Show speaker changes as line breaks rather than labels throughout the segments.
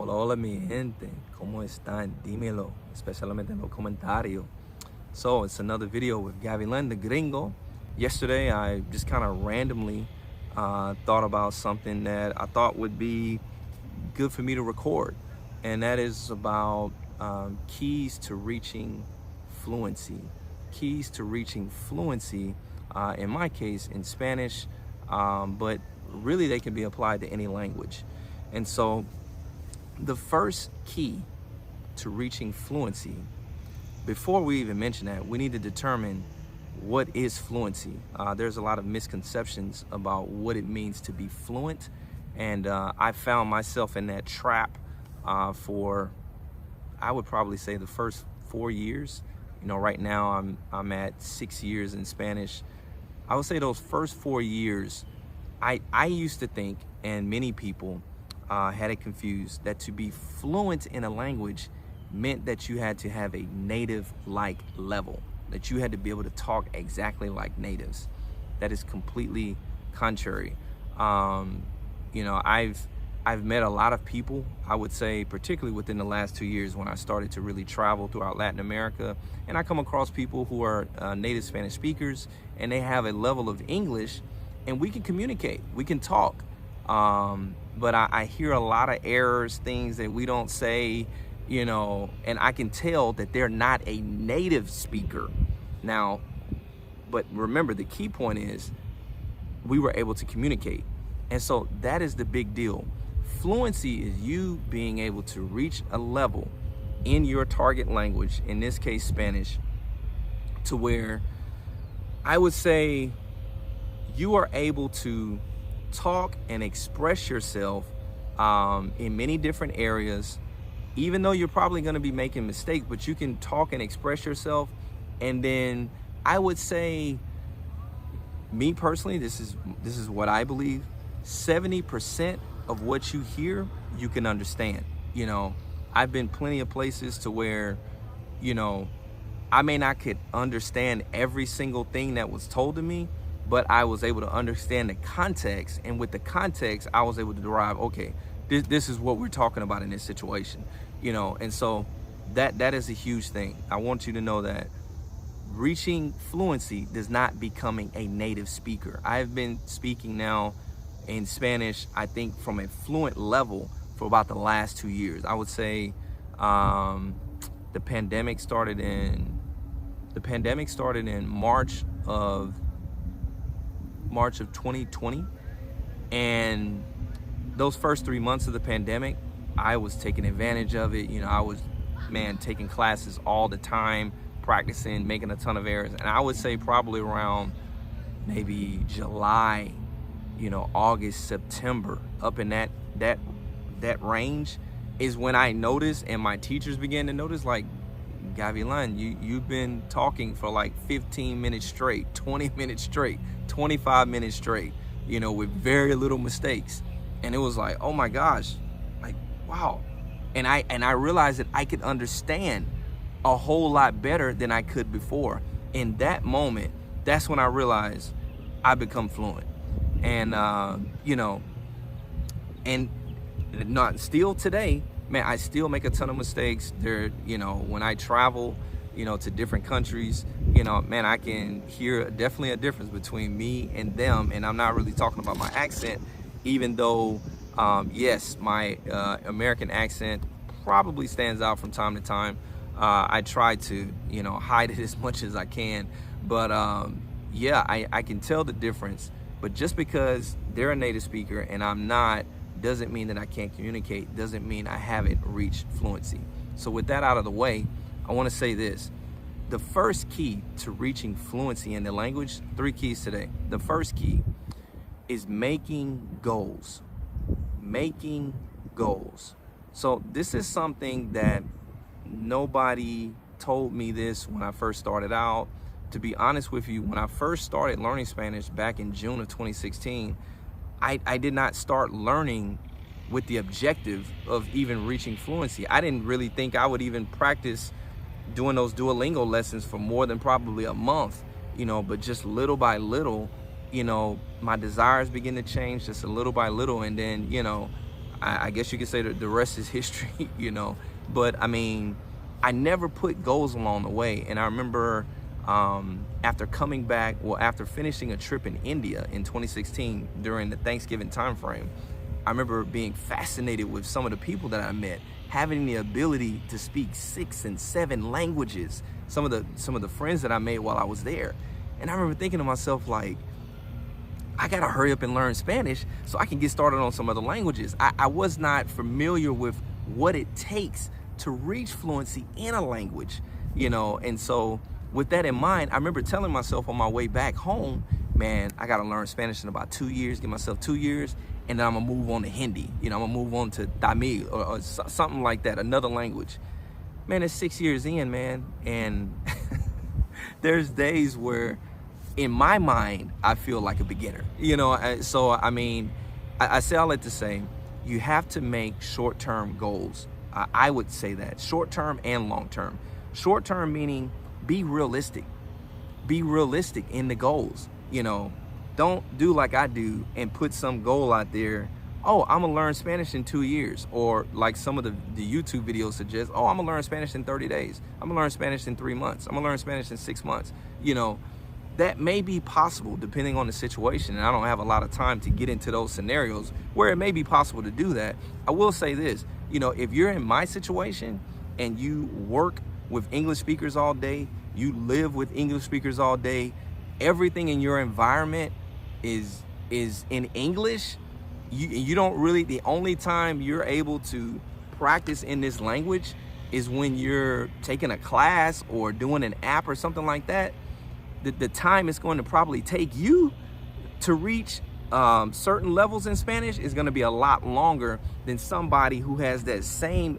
Hola, hola mi gente, ¿cómo están? Dímelo, especialmente en los comentarios. So it's another video with Gavilan the Gringo. Yesterday I just kind of randomly thought about something that I thought would be good for me to record, and that is about keys to reaching fluency. Keys to reaching fluency, in my case, in Spanish, but really they can be applied to any language. And so the first key to reaching fluency, before we even mention that, we need to determine what is fluency. There's a lot of misconceptions about what it means to be fluent, and I found myself in that trap for, I would probably say, the first 4 years. You know, right now I'm at 6 years in Spanish. I would say those first 4 years, I used to think, and many people had it confused, that to be fluent in a language meant that you had to have a native-like level, that you had to be able to talk exactly like natives. That is completely contrary. You know, I've met a lot of people, I would say, particularly within the last 2 years when I started to really travel throughout Latin America, and I come across people who are native Spanish speakers, and they have a level of English, and we can communicate, we can talk. But I hear a lot of errors, things that we don't say, you know, and I can tell that they're not a native speaker. Now, but remember, the key point is we were able to communicate. And so that is the big deal. Fluency is you being able to reach a level in your target language, in this case Spanish, to where I would say you are able to talk and express yourself in many different areas, even though you're probably going to be making mistakes, but you can talk and express yourself. And then I would say, me personally, this is what I believe, 70% of what you hear, you can understand. You know, I've been plenty of places to where, you know, I may not could understand every single thing that was told to me, but I was able to understand the context, and with the context, I was able to derive, okay, this is what we're talking about in this situation, you know. And so that is a huge thing. I want you to know that reaching fluency does not becoming a native speaker. I've been speaking now in Spanish, I think, from a fluent level for about the last 2 years. I would say the pandemic started in March of 2020, and those first 3 months of the pandemic, I was taking advantage of it. You know, I was, man, taking classes all the time, practicing, making a ton of errors. And I would say probably around maybe July, you know, August, September, up in that range is when I noticed, and my teachers began to notice, like, Gavilan, you've been talking for like 15 minutes straight, 20 minutes straight, 25 minutes straight, you know, with very little mistakes. And it was like, oh my gosh, like, wow. And I realized that I could understand a whole lot better than I could before. In that moment, that's when I realized I become fluent. And you know, and not still today, man, I still make a ton of mistakes. There, you know, when I travel, you know, to different countries, you know, man, I can hear definitely a difference between me and them. And I'm not really talking about my accent, even though, yes, my American accent probably stands out from time to time. I try to, you know, hide it as much as I can. But yeah, I can tell the difference. But just because they're a native speaker and I'm not, doesn't mean that I can't communicate, doesn't mean I haven't reached fluency. So with that out of the way, I want to say this. The first key to reaching fluency in the language, 3 keys today. The first key is making goals. Making goals. So this is something that nobody told me this when I first started out. To be honest with you, when I first started learning Spanish back in June of 2016, I did not start learning with the objective of even reaching fluency. I didn't really think I would even practice doing those Duolingo lessons for more than probably a month, you know, but just little by little, you know, my desires begin to change just a little by little. And then, you know, I guess you could say that the rest is history, you know. But I mean, I never put goals along the way. And I remember after coming back, well, after finishing a trip in India in 2016 during the Thanksgiving time frame, I remember being fascinated with some of the people that I met, having the ability to speak 6 and 7 languages. Some of the friends that I made while I was there. And I remember thinking to myself, like, I gotta hurry up and learn Spanish so I can get started on some other languages. I was not familiar with what it takes to reach fluency in a language, you know. And so with that in mind, I remember telling myself on my way back home, man, I gotta learn Spanish in about 2 years, give myself 2 years, and then I'm gonna move on to Hindi. You know, I'm gonna move on to Tamil or something like that, another language. Man, it's 6 years in, man, and there's days where in my mind, I feel like a beginner, you know. So, I mean, I say all that to say, you have to make short-term goals. I would say that, short-term and long-term. Short-term meaning be realistic. Be realistic in the goals, you know. Don't do like I do and put some goal out there. Oh, I'm gonna learn Spanish in 2 years. Or like some of the YouTube videos suggest, oh, I'm gonna learn Spanish in 30 days. I'm gonna learn Spanish in 3 months. I'm gonna learn Spanish in 6 months. You know, that may be possible depending on the situation. And I don't have a lot of time to get into those scenarios where it may be possible to do that. I will say this, you know, if you're in my situation and you work with English speakers all day, you live with English speakers all day, everything in your environment is in English, you don't really, the only time you're able to practice in this language is when you're taking a class or doing an app or something like that. The time it's going to probably take you to reach certain levels in Spanish is going to be a lot longer than somebody who has that same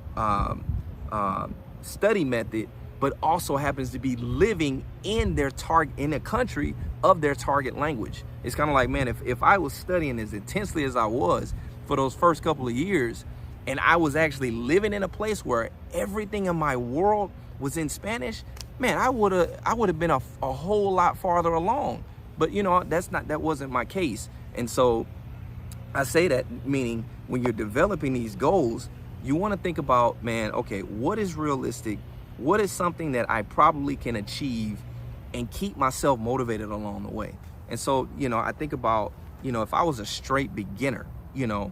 study method, but also happens to be living in their in a country of their target language. It's kind of like, man, if I was studying as intensely as I was for those first couple of years, and I was actually living in a place where everything in my world was in Spanish, man, I would have been a whole lot farther along. But you know, that wasn't my case. And so I say that meaning when you're developing these goals, you want to think about, man, okay, what is realistic? What is something that I probably can achieve and keep myself motivated along the way? And so, you know, I think about, you know, if I was a straight beginner, you know,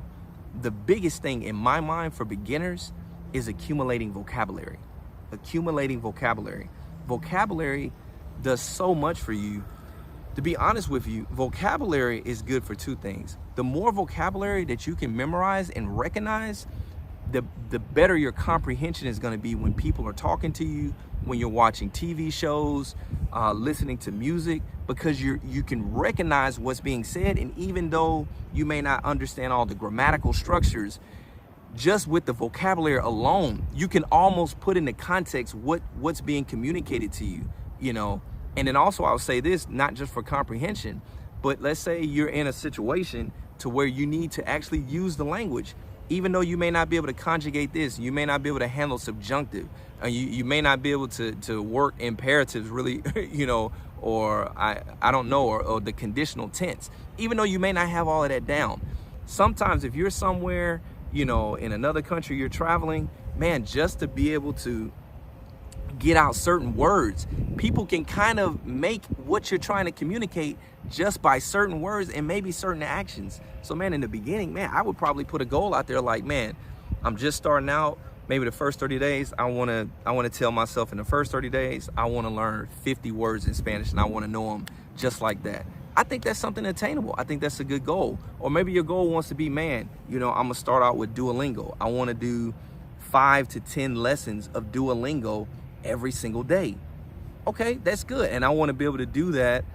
the biggest thing in my mind for beginners is accumulating vocabulary. Accumulating vocabulary. Vocabulary does so much for you. To be honest with you, vocabulary is good for 2 things. The more vocabulary that you can memorize and recognize, the better your comprehension is going to be when people are talking to you, when you're watching TV shows, listening to music, because you can recognize what's being said. And even though you may not understand all the grammatical structures, just with the vocabulary alone, you can almost put into context what's being communicated to you, you know. And then also I'll say this, not just for comprehension, but let's say you're in a situation to where you need to actually use the language. Even though you may not be able to conjugate this, you may not be able to handle subjunctive, you may not be able to work imperatives really, you know, or I don't know, or the conditional tense. Even though you may not have all of that down, sometimes if you're somewhere, you know, in another country, you're traveling, man, just to be able to get out certain words, people can kind of make what you're trying to communicate just by certain words and maybe certain actions. So man, in the beginning, man, I would probably put a goal out there like, man, I'm just starting out. Maybe the first 30 days, I want to tell myself in the first 30 days, I want to learn 50 words in Spanish and I want to know them just like that. I think that's something attainable. I think that's a good goal. Or maybe your goal wants to be, man, you know, I'm going to start out with Duolingo. I want to do 5 to 10 lessons of Duolingo every single day. Okay, that's good. And I want to be able to do that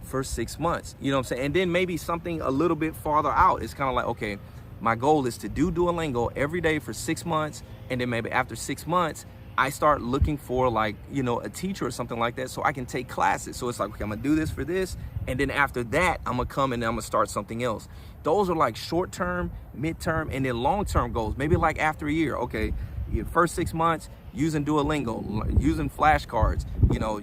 for 6 months. You know what I'm saying? And then maybe something a little bit farther out. It's kind of like, okay, my goal is to do Duolingo every day for 6 months. And then maybe after 6 months, I start looking for, like, you know, a teacher or something like that so I can take classes. So it's like, okay, I'm gonna do this for this. And then after that, I'm gonna come and I'm gonna start something else. Those are like short-term, mid-term, and then long-term goals. Maybe like after a year, okay, your first 6 months, using Duolingo, using flashcards, you know,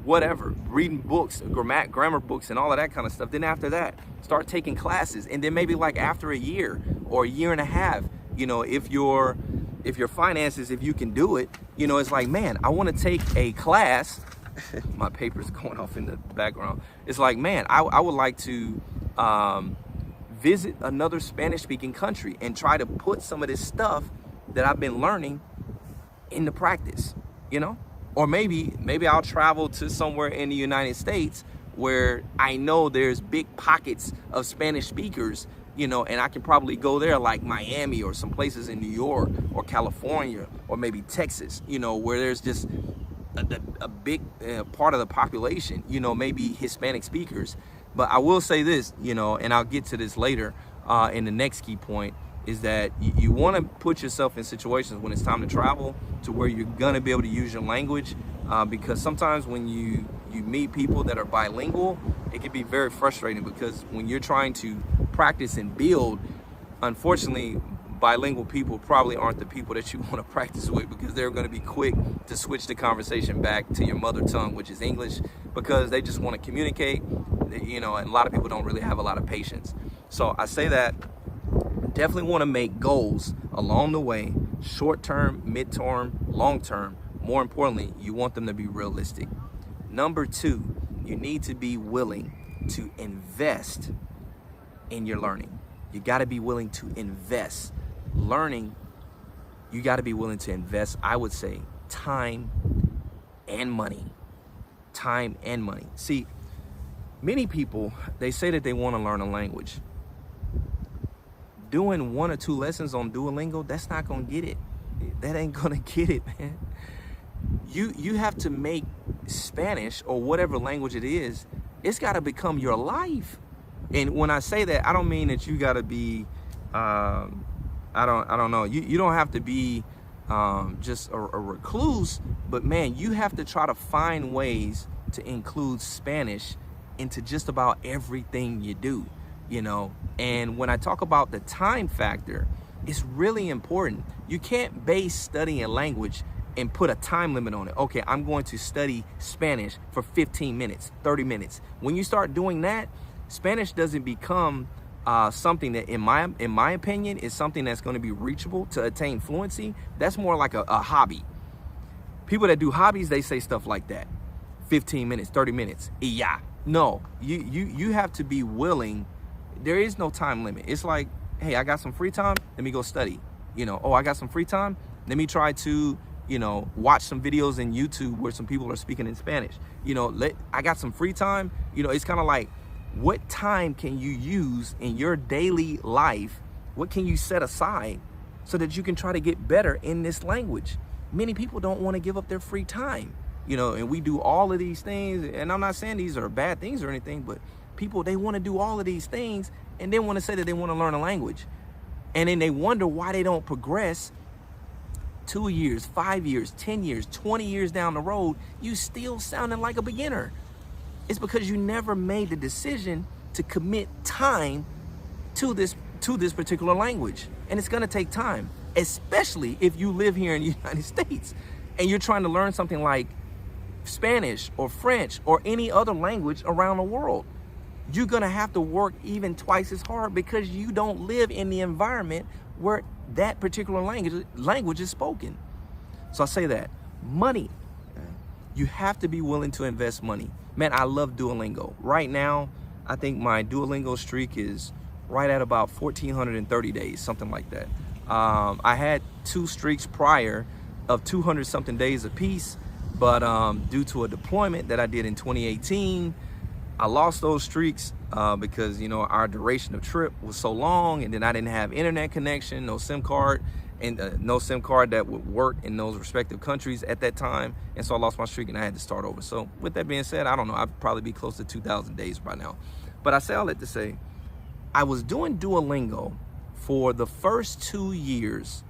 whatever, reading books, grammar books and all of that kind of stuff. Then after that, start taking classes. And then maybe like after a year or a year and a half, You know, if your finances, if you can do it, you know, it's like, man, I want to take a class. My paper's going off in the background. It's like, man, I would like to visit another Spanish-speaking country and try to put some of this stuff that I've been learning into practice, you know? Or maybe I'll travel to somewhere in the United States where I know there's big pockets of Spanish speakers, you know, and I can probably go there, like Miami or some places in New York or California or maybe Texas, you know, where there's just a big part of the population, you know, maybe Hispanic speakers. But I will say this, you know, and I'll get to this later in the next key point, is that you want to put yourself in situations when it's time to travel to where you're going to be able to use your language, because sometimes when you meet people that are bilingual, it can be very frustrating, because when you're trying to practice and build, unfortunately, bilingual people probably aren't the people that you want to practice with, because they're going to be quick to switch the conversation back to your mother tongue, which is English, because they just want to communicate, you know, and a lot of people don't really have a lot of patience. So I say that definitely want to make goals along the way, short-term, mid-term, long-term. More importantly, you want them to be realistic. Number two, you need to be willing to invest in your learning. You got to be willing to invest. Learning, you got to be willing to invest, I would say, time and money. Time and money. See, many people, they say that they want to learn a language. Doing 1 or 2 lessons on Duolingo, that's not going to get it. That ain't going to get it, man. You have to make Spanish, or whatever language it is, it's got to become your life. And when I say that, I don't mean that you got to be, I don't know. You don't have to be just a recluse, but man, you have to try to find ways to include Spanish into just about everything you do, you know. And when I talk about the time factor, it's really important. You can't base studying a language and put a time limit on it. Okay, I'm going to study Spanish for 15 minutes, 30 minutes. When you start doing that, Spanish doesn't become something that, in my opinion, is something that's going to be reachable to attain fluency. That's more like a hobby. People that do hobbies, they say stuff like that. 15 minutes, 30 minutes. Yeah. No, you have to be willing. There is no time limit. It's like, hey, I got some free time, let me go study. You know, oh, I got some free time, let me try to, you know, watch some videos in YouTube where some people are speaking in Spanish. You know, I got some free time. You know, it's kind of like, what time can you use in your daily life? What can you set aside so that you can try to get better in this language? Many people don't want to give up their free time, you know, and we do all of these things. And I'm not saying these are bad things or anything, but people, they want to do all of these things and then want to say that they want to learn a language. And then they wonder why they don't progress 2 years, 5 years, 10 years, 20 years down the road, you still sounding like a beginner. It's because you never made the decision to commit time to this particular language. And it's gonna take time, especially if you live here in the United States and you're trying to learn something like Spanish or French or any other language around the world. You're gonna have to work even twice as hard because you don't live in the environment where that particular language is spoken. So I say that. Money. You have to be willing to invest money. Man, I love Duolingo. Right now, I think my Duolingo streak is right at about 1,430 days, something like that. I had 2 streaks prior of 200 something days apiece, but due to a deployment that I did in 2018, I lost those streaks because, you know, our duration of trip was so long, and then I didn't have internet connection, no SIM card, and no SIM card that would work in those respective countries at that time. And so I lost my streak and I had to start over. So with that being said, I don't know, I'd probably be close to 2,000 days by now. But I say all that to say, I was doing Duolingo for the first 2 years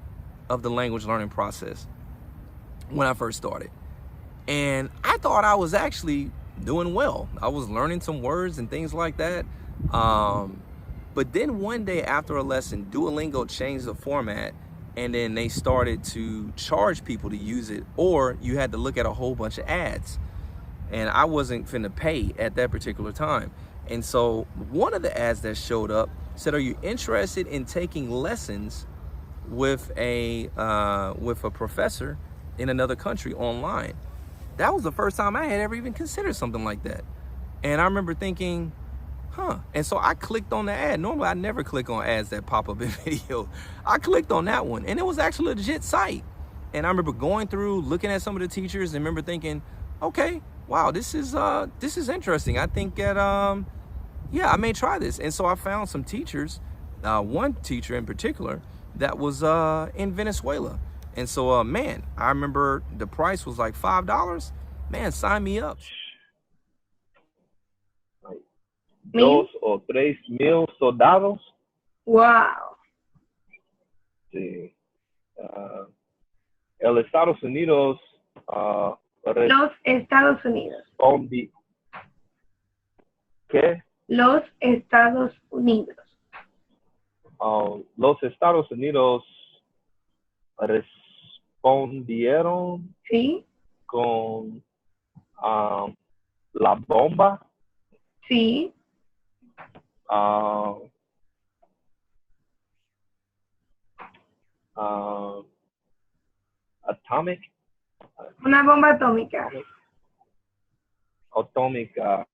of the language learning process when I first started. And I thought I was actually doing well. I was learning some words and things like that. But then one day after a lesson, Duolingo changed the format, and then they started to charge people to use it, or you had to look at a whole bunch of ads. And I wasn't finna pay at that particular time. And so one of the ads that showed up said, are you interested in taking lessons with a professor in another country online. That was the first time I had ever even considered something like that. And I remember thinking, huh. And so I clicked on the ad. Normally I never click on ads that pop up in videos. I clicked on that one, and it was actually a legit site. And I remember going through, looking at some of the teachers, and remember thinking, okay, wow, this is interesting. I think that yeah, I may try this. And so I found some teachers, one teacher in particular that was in Venezuela. And so man, I remember the price was like $5. Man, sign me up.
¿2 o 3 mil soldados?
Wow.
Sí. El Estados Unidos.
Los Estados Unidos.
¿Qué?
Los Estados Unidos.
Los Estados Unidos respondieron
Sí.
con la bomba.
Sí.
Atomic.
Una bomba atómica.
Atómica.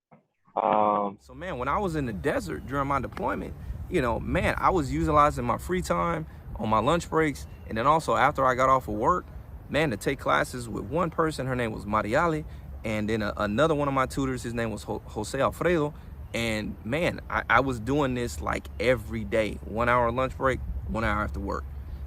So man, when I was in the desert during my deployment, you know, man, I was utilizing my free time on my lunch breaks, and then also after I got off of work, man, to take classes with one person. Her name was Mariali, and then another one of my tutors, his name was Jose Alfredo. And man, I was doing this like every day, 1 hour lunch break, 1 hour after work.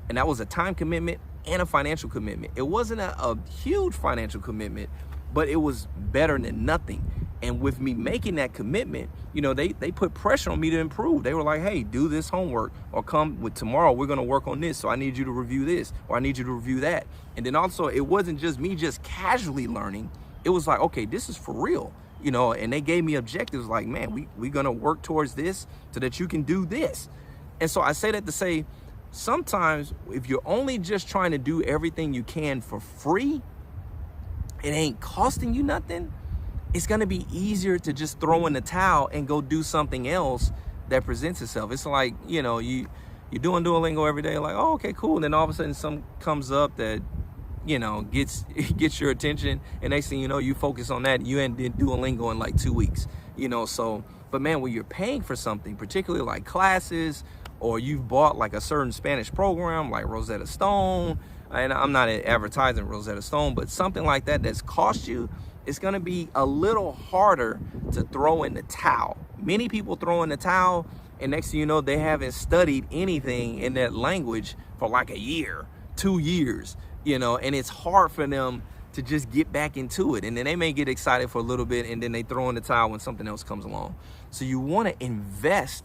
And that was a time commitment and a financial commitment. It wasn't a huge financial commitment, but it was better than nothing. And with me making that commitment, you know, they put pressure on me to improve. They were like, hey, do this homework, or come with tomorrow, we're gonna work on this. So I need you to review this, or I need you to review that. And then also, it wasn't just me just casually learning. It was like, okay, this is for real. You know, and they gave me objectives like, man, we're gonna work towards this so that you can do this. And so I say that to say, sometimes if you're only just trying to do everything you can for free, it ain't costing you nothing, it's gonna be easier to just throw in the towel and go do something else that presents itself. It's like, you know, you're doing Duolingo every day, like, oh, okay, cool. And then all of a sudden something comes up that, you know, gets your attention, and next thing you know, you focus on that, you ended Duolingo in like 2 weeks, you know. So, but man, when you're paying for something, particularly like classes, or you've bought like a certain Spanish program like Rosetta Stone, and I'm not advertising Rosetta Stone, but something like that that's cost you, it's gonna be a little harder to throw in the towel. Many people throw in the towel, and next thing you know, they haven't studied anything in that language for like a year, 2 years. You know, and it's hard for them to just get back into it. And then they may get excited for a little bit, and then they throw in the towel when something else comes along. So you want to invest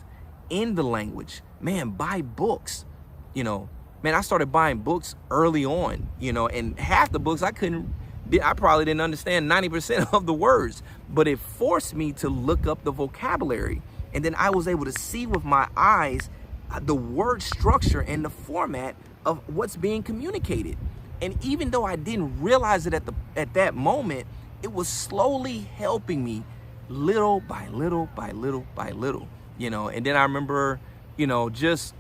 in the language. Man, buy books. You know, man, I started buying books early on, you know, and half the books I probably didn't understand 90% of the words, but it forced me to look up the vocabulary. And then I was able to see with my eyes the word structure and the format of what's being communicated. And even though I didn't realize it at that moment, it was slowly helping me little by little by little by little, you know. And then I remember, you know, just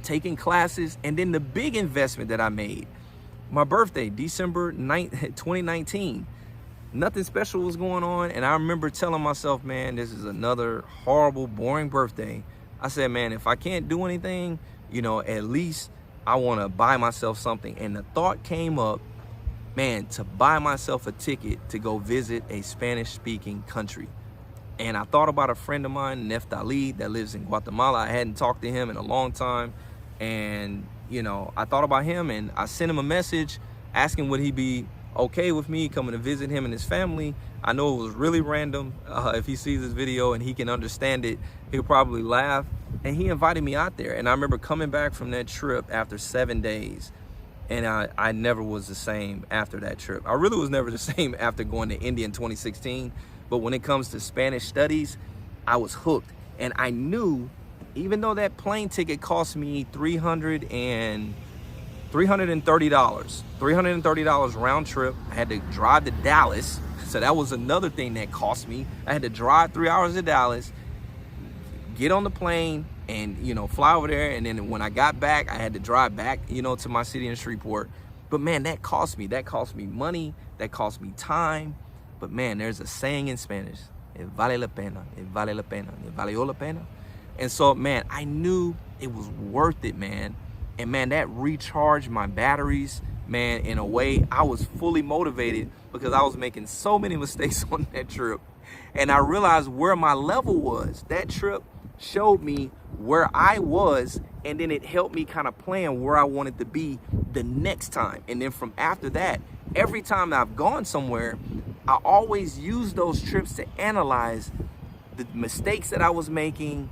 taking classes. And then the big investment that I made, my birthday, December 9th, 2019, nothing special was going on. And I remember telling myself, man, this is another horrible, boring birthday. I said, man, if I can't do anything, you know, at least I want to buy myself something. And the thought came up, man, to buy myself a ticket to go visit a Spanish-speaking country. And I thought about a friend of mine, Neftali, that lives in Guatemala. I hadn't talked to him in a long time. And, you know, I thought about him, and I sent him a message asking would he be okay with me coming to visit him and his family. I know it was really random. If he sees this video and he can understand it, he'll probably laugh. And he invited me out there. And I remember coming back from that trip after 7 days, and I never was the same after that trip. I really was never the same after going to India in 2016. But when it comes to Spanish studies, I was hooked. And I knew, even though that plane ticket cost me $330 round trip, I had to drive to Dallas. So that was another thing that cost me. I had to drive 3 hours to Dallas, get on the plane, and, you know, fly over there. And then when I got back, I had to drive back, you know, to my city in Shreveport. But man, that cost me money, that cost me time. But man, there's a saying in Spanish, it vale la pena, it vale la pena, it valió la pena. And so, man, I knew it was worth it, man. And man, that recharged my batteries, man. In a way, I was fully motivated because I was making so many mistakes on that trip. And I realized where my level was. That trip showed me where I was, and then it helped me kind of plan where I wanted to be the next time. And then from after that, every time I've gone somewhere, I always use those trips to analyze the mistakes that I was making,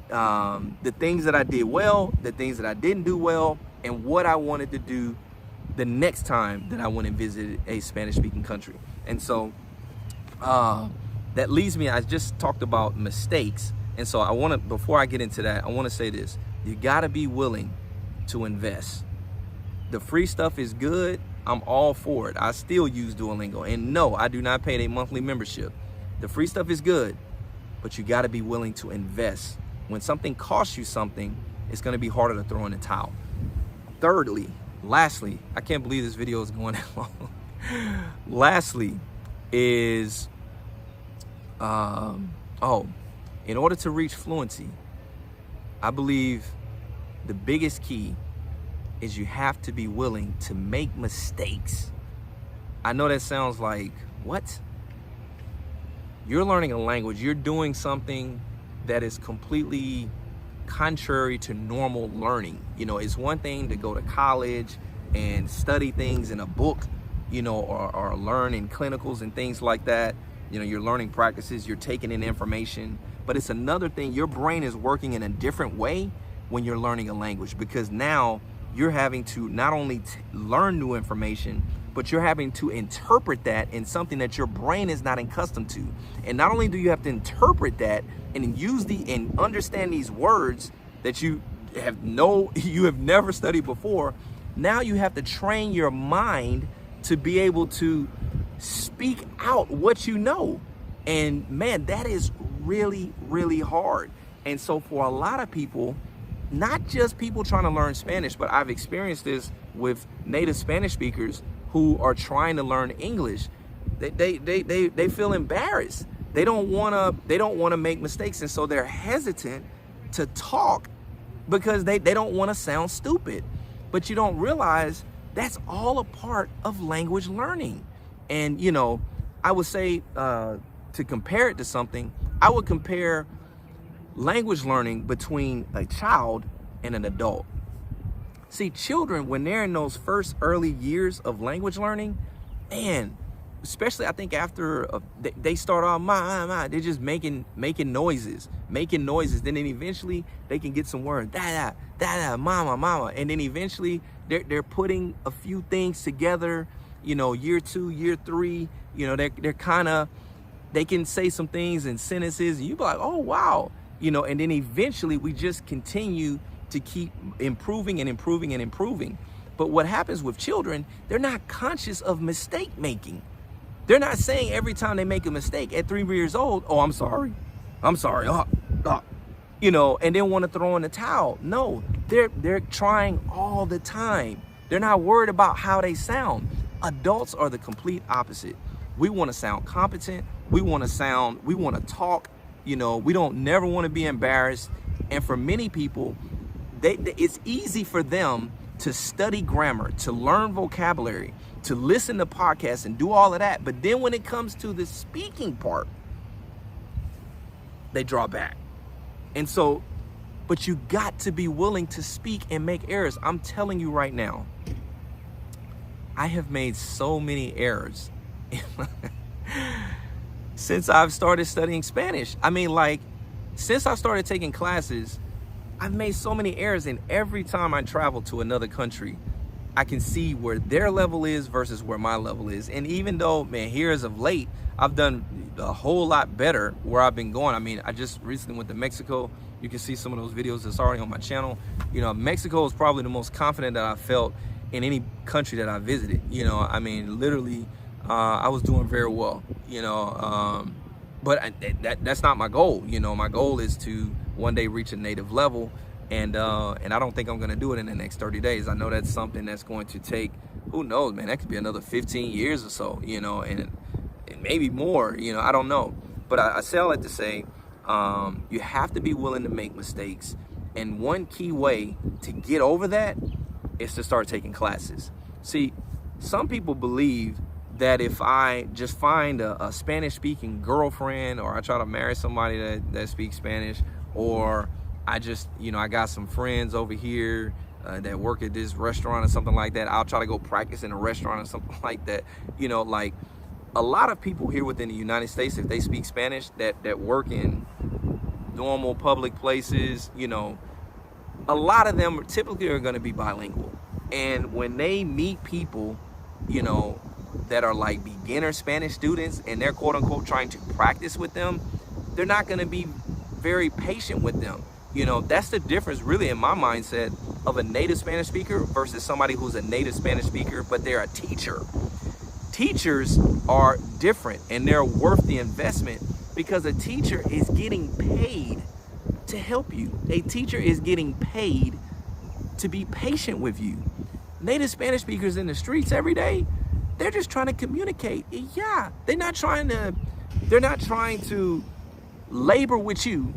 the things that I did well, the things that I didn't do well, and what I wanted to do the next time that I went and visited a Spanish-speaking country. And so that leads me, I just talked about mistakes. And so I want to, before I get into that, I want to say this. You got to be willing to invest. The free stuff is good. I'm all for it. I still use Duolingo. And no, I do not pay a monthly membership. The free stuff is good, but you got to be willing to invest. When something costs you something, it's going to be harder to throw in the towel. Lastly, I can't believe this video is going that long. Lastly is, in order to reach fluency, I believe the biggest key is you have to be willing to make mistakes. I know that sounds like, what? You're learning a language, you're doing something that is completely contrary to normal learning. You know, it's one thing to go to college and study things in a book, you know, or learn in clinicals and things like that. You know, you're learning practices, you're taking in information, but it's another thing. Your brain is working in a different way when you're learning a language, because now you're having to not only learn new information, but you're having to interpret that in something that your brain is not accustomed to. And not only do you have to interpret that and use and understand these words that you have never studied before, now you have to train your mind to be able to speak out what you know. And man, that is really, really hard. And so for a lot of people, not just people trying to learn Spanish, but I've experienced this with native Spanish speakers who are trying to learn English. They feel embarrassed. They don't want to make mistakes, and so they're hesitant to talk because they don't want to sound stupid. But you don't realize that's all a part of language learning. And you know, I would say to compare it to something, I would compare language learning between a child and an adult. See, children, when they're in those first early years of language learning, man, especially I think after they start off, they're just making noises. Then eventually they can get some words, da da, mama. And then eventually they're putting a few things together, you know, year 2, year 3, you know, they can say some things in sentences and you be like, oh, wow. You know, and then eventually we just continue to keep improving and improving and improving. But what happens with children, they're not conscious of mistake making. They're not saying every time they make a mistake at 3 years old, oh, I'm sorry, you know, and then want to throw in the towel. No, they're trying all the time. They're not worried about how they sound. Adults are the complete opposite. We want to sound competent. We want to talk. You know, we don't never want to be embarrassed. And for many people, it's easy for them to study grammar, to learn vocabulary, to listen to podcasts and do all of that. But then when it comes to the speaking part, they draw back. And so, but you got to be willing to speak and make errors. I'm telling you right now, I have made so many errors since I've started studying Spanish. I mean, like, since I started taking classes, I've made so many errors, and every time I travel to another country, I can see where their level is versus where my level is. And even though, man, here as of late, I've done a whole lot better where I've been going. I mean, I just recently went to Mexico. You can see some of those videos that's already on my channel. You know, Mexico is probably the most confident that I felt in any country that I visited. You know, I mean, literally, I was doing very well, you know, but that's not my goal. You know, my goal is to one day reach a native level. And I don't think I'm gonna do it in the next 30 days. I know that's something that's going to take, who knows, man, that could be another 15 years or so, you know, and maybe more, you know, I don't know. But I say all that to say, you have to be willing to make mistakes. And one key way to get over that is to start taking classes. See, some people believe that if I just find a Spanish-speaking girlfriend, or I try to marry somebody that speaks Spanish, or I just, you know, I got some friends over here that work at this restaurant or something like that, I'll try to go practice in a restaurant or something like that. You know, like a lot of people here within the United States, if they speak Spanish, that work in normal public places, you know, a lot of them typically are going to be bilingual. And when they meet people, you know, that are like beginner Spanish students and they're quote unquote trying to practice with them, they're not going to be very patient with them. You know, that's the difference really in my mindset of a native Spanish speaker versus somebody who's a native Spanish speaker, but they're a teacher. Teachers are different and they're worth the investment because a teacher is getting paid to help you. A teacher is getting paid to be patient with you. Native Spanish speakers in the streets every day, they're just trying to communicate. Yeah, they're not trying to labor with you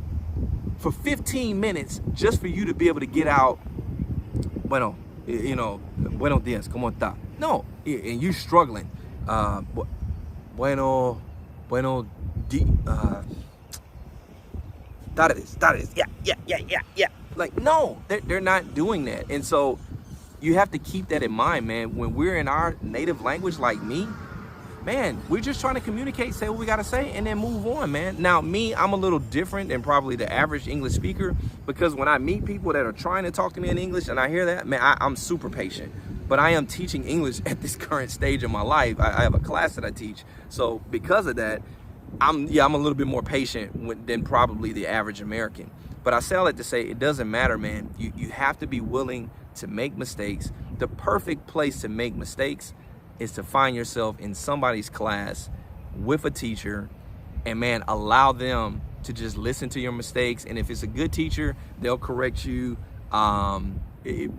for 15 minutes just for you to be able to get out, bueno, you know, buenos días, ¿cómo está? No, and you struggling. Bueno, tardes, yeah. Like, no, they're not doing that. And so you have to keep that in mind, man. When we're in our native language like me, man, we're just trying to communicate, say what we got to say, and then move on, man. Now, me, I'm a little different than probably the average English speaker because when I meet people that are trying to talk to me in English and I hear that, man, I'm super patient. But I am teaching English at this current stage of my life. I have a class that I teach. So because of that, I'm a little bit more patient than probably the average American. But I say all that to say it doesn't matter, man. You have to be willing to make mistakes. The perfect place to make mistakes is to find yourself in somebody's class with a teacher and, man, allow them to just listen to your mistakes. And if it's a good teacher, they'll correct you.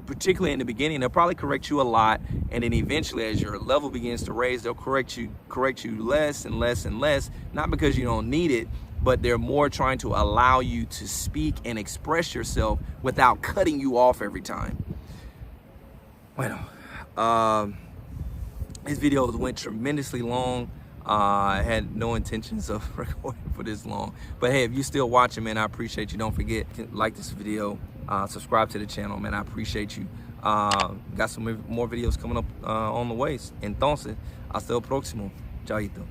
Particularly in the beginning, they'll probably correct you a lot. And then eventually as your level begins to raise, they'll correct you less and less and less, not because you don't need it, but they're more trying to allow you to speak and express yourself without cutting you off every time. Bueno, this video went tremendously long. I had no intentions of recording for this long. But hey, if you're still watching, man, I appreciate you. Don't forget to like this video, subscribe to the channel, man. I appreciate you. Got some more videos coming up on the way. Entonces, hasta el próximo. Chaito.